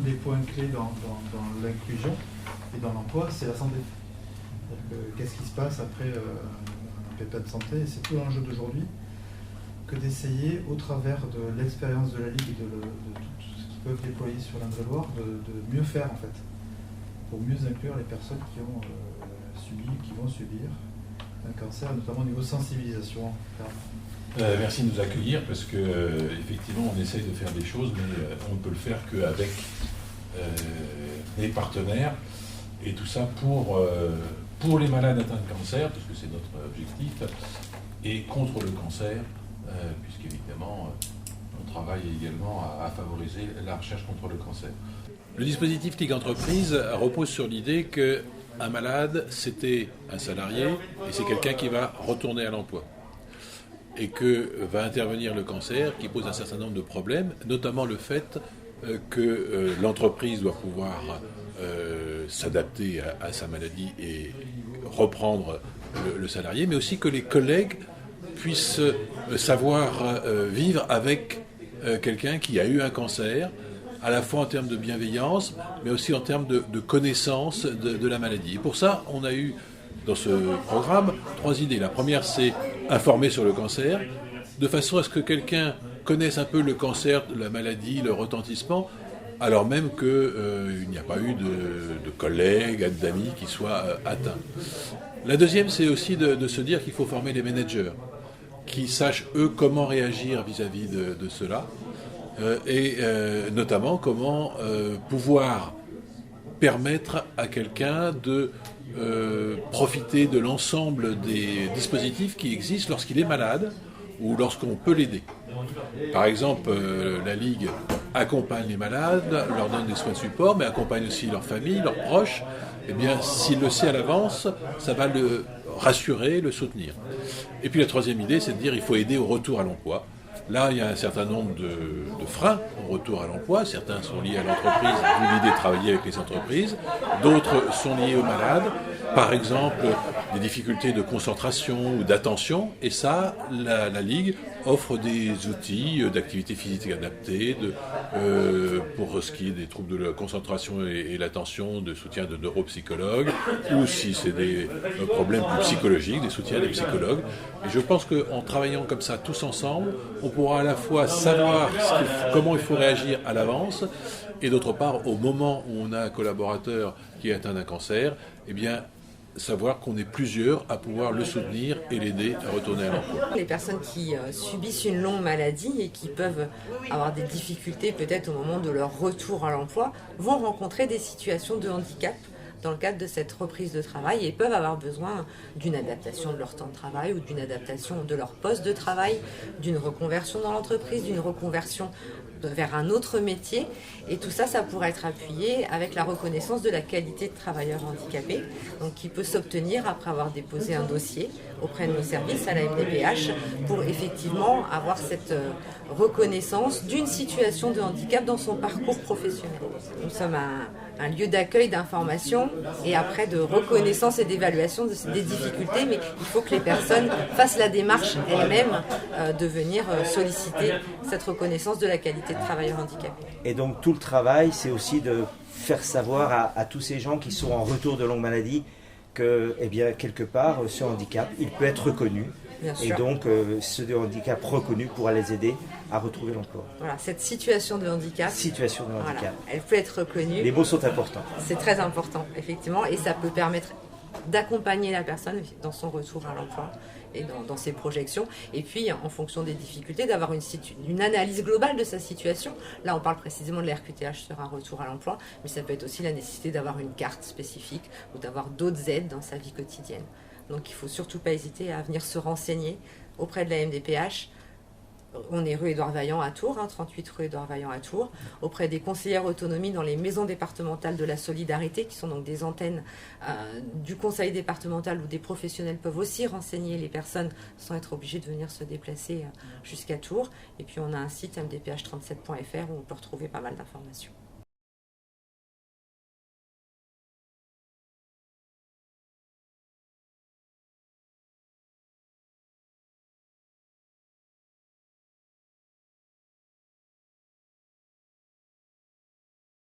des points clés dans l'inclusion et dans l'emploi, c'est la santé. Qu'est-ce qui se passe après un pépin de santé? Et c'est tout l'enjeu d'aujourd'hui que d'essayer, au travers de l'expérience de la Ligue et de tout ce qu'ils peuvent déployer sur l'Indre-et-Loire, de mieux faire en fait, pour mieux inclure les personnes qui ont subi, qui vont subir un cancer, notamment au niveau sensibilisation. Merci de nous accueillir parce que effectivement on essaye de faire des choses, mais on ne peut le faire qu'avec des partenaires et tout ça pour les malades atteints de cancer, parce que c'est notre objectif, et contre le cancer, puisqu'évidemment on travaille également à favoriser la recherche contre le cancer. Le dispositif Ligue Entreprise repose sur l'idée qu'un malade, c'était un salarié et c'est quelqu'un qui va retourner à l'emploi. Et que va intervenir le cancer qui pose un certain nombre de problèmes, notamment le fait que l'entreprise doit pouvoir s'adapter à sa maladie et reprendre le salarié, mais aussi que les collègues puissent savoir vivre avec quelqu'un qui a eu un cancer, à la fois en termes de bienveillance, mais aussi en termes de connaissance de la maladie. Et pour ça, on a eu dans ce programme 3 idées. La première, c'est informer sur le cancer, de façon à ce que quelqu'un connaisse un peu le cancer, la maladie, le retentissement, alors même qu'il n'y a pas eu de collègues, d'amis qui soient atteints. La deuxième, c'est aussi de se dire qu'il faut former les managers, qui sachent, eux, comment réagir vis-à-vis de cela, et notamment comment pouvoir permettre à quelqu'un de profiter de l'ensemble des dispositifs qui existent lorsqu'il est malade ou lorsqu'on peut l'aider. Par exemple, la Ligue accompagne les malades, leur donne des soins de support, mais accompagne aussi leur famille, leurs proches. Eh bien, s'il le sait à l'avance, ça va le rassurer, le soutenir. Et puis la troisième idée, c'est de dire qu'il faut aider au retour à l'emploi. Là, il y a un certain nombre de freins au retour à l'emploi. Certains sont liés à l'entreprise, d'où l'idée de travailler avec les entreprises. D'autres sont liés aux malades. Par exemple, des difficultés de concentration ou d'attention. Et ça, la Ligue offre des outils d'activité physique adaptée, pour ce qui est des troubles de la concentration et l'attention, de soutien de neuropsychologues, ou si c'est des problèmes plus psychologiques, des soutiens des psychologues. Et je pense qu'en travaillant comme ça tous ensemble, on pourra à la fois savoir comment il faut réagir à l'avance, et d'autre part, au moment où on a un collaborateur qui est atteint d'un cancer, eh bien, savoir qu'on est plusieurs à pouvoir le soutenir et l'aider à retourner à l'emploi. Les personnes qui subissent une longue maladie et qui peuvent avoir des difficultés peut-être au moment de leur retour à l'emploi vont rencontrer des situations de handicap dans le cadre de cette reprise de travail et peuvent avoir besoin d'une adaptation de leur temps de travail ou d'une adaptation de leur poste de travail, d'une reconversion dans l'entreprise, d'une reconversion vers un autre métier. Et tout ça, ça pourrait être appuyé avec la reconnaissance de la qualité de travailleur handicapé, donc qui peut s'obtenir après avoir déposé un dossier auprès de nos services à la MDPH pour effectivement avoir cette reconnaissance d'une situation de handicap dans son parcours professionnel. Nous sommes un lieu d'accueil, d'information et après de reconnaissance et d'évaluation des difficultés, mais il faut que les personnes fassent la démarche elles-mêmes de venir solliciter cette reconnaissance de la qualité de travailleur handicapé. Et donc tout le travail, c'est aussi de faire savoir à tous ces gens qui sont en retour de longue maladie que, eh bien, quelque part, ce handicap, il peut être reconnu. Et donc, ce handicap reconnu pourra les aider à retrouver l'emploi. Voilà, cette situation de handicap, voilà, elle peut être reconnue. Les mots sont importants. C'est très important, effectivement, et ça peut permettre d'accompagner la personne dans son retour à l'emploi et dans ses projections. Et puis, en fonction des difficultés, d'avoir une analyse globale de sa situation. Là, on parle précisément de la RQTH sur un retour à l'emploi, mais ça peut être aussi la nécessité d'avoir une carte spécifique ou d'avoir d'autres aides dans sa vie quotidienne. Donc il ne faut surtout pas hésiter à venir se renseigner auprès de la MDPH. On est rue Édouard Vaillant à Tours, 38 rue Édouard Vaillant à Tours, auprès des conseillères autonomie dans les maisons départementales de la solidarité, qui sont donc des antennes du conseil départemental où des professionnels peuvent aussi renseigner les personnes sans être obligés de venir se déplacer jusqu'à Tours. Et puis on a un site mdph37.fr où on peut retrouver pas mal d'informations.